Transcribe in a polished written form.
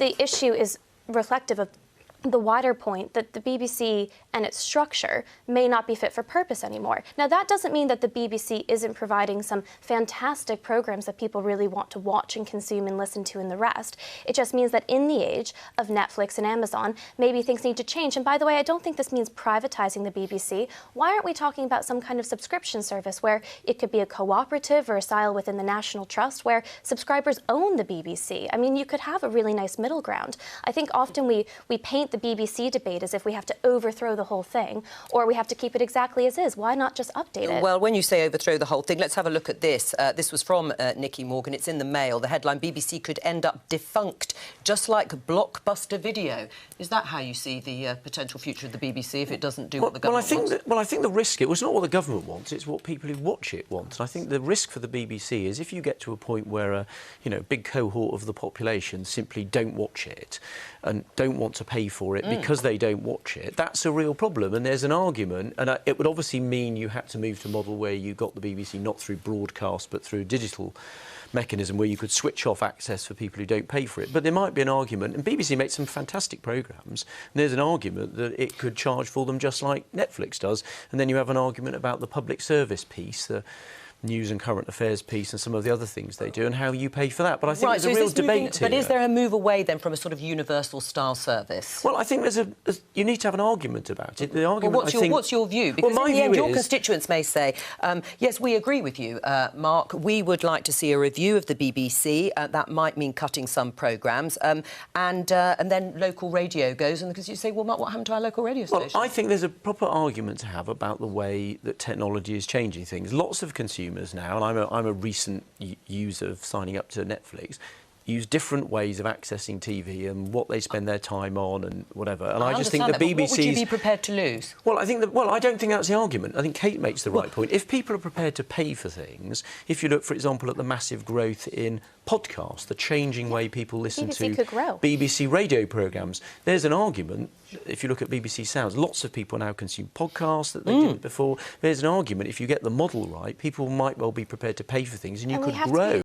the issue is reflective of the wider point that the BBC and its structure may not be fit for purpose anymore. Now, that doesn't mean that the BBC isn't providing some fantastic programs that people really want to watch and consume and listen to and the rest. It just means that in the age of Netflix and Amazon, maybe things need to change. And by the way, I don't think this means privatizing the BBC. Why aren't we talking about some kind of subscription service where it could be a cooperative or a style within the National Trust where subscribers own the BBC? I mean, you could have a really nice middle ground. I think often we paint the BBC debate as if we have to overthrow the whole thing or we have to keep it exactly as is. Why not just update it? Well, when you say overthrow the whole thing, let's have a look at this. This was from Nikki Morgan. It's in the Mail. The headline, BBC could end up defunct, just like Blockbuster Video. Is that how you see the potential future of the BBC if it doesn't do what the government wants? I think the risk, it was not what the government wants, it's what people who watch it want. And I think the risk for the BBC is if you get to a point where a big cohort of the population simply don't watch it and don't want to pay for it because they don't watch it, that's a real problem. And there's an argument, and it would obviously mean you had to move to a model where you got the BBC not through broadcast but through a digital mechanism where you could switch off access for people who don't pay for it. But there might be an argument, and BBC makes some fantastic programmes, and there's an argument that it could charge for them just like Netflix does. And then you have an argument about the public service piece, the news and current affairs piece and some of the other things they do and how you pay for that. But I think there's a real debate here. But is there a move away then from a sort of universal style service? Well, I think you need to have an argument about it. The argument, what's your view? Because in the end, your constituents may say, yes, we agree with you, Mark. We would like to see a review of the BBC. That might mean cutting some programmes. And then local radio goes, and because you say, well, Mark, what happened to our local radio station? Well, I think there's a proper argument to have about the way that technology is changing things. Lots of consumers now, and I'm a recent user of signing up to Netflix, use different ways of accessing TV and what they spend their time on and whatever. And I just think the BBC. What would you be prepared to lose? Well, I don't think that's the argument. I think Kate makes the right point. If people are prepared to pay for things, if you look, for example, at the massive growth in podcasts, the changing way people listen to BBC radio programmes, there's an argument. If you look at BBC Sounds, lots of people now consume podcasts that they didn't before. There's an argument, if you get the model right, people might well be prepared to pay for things and you could grow.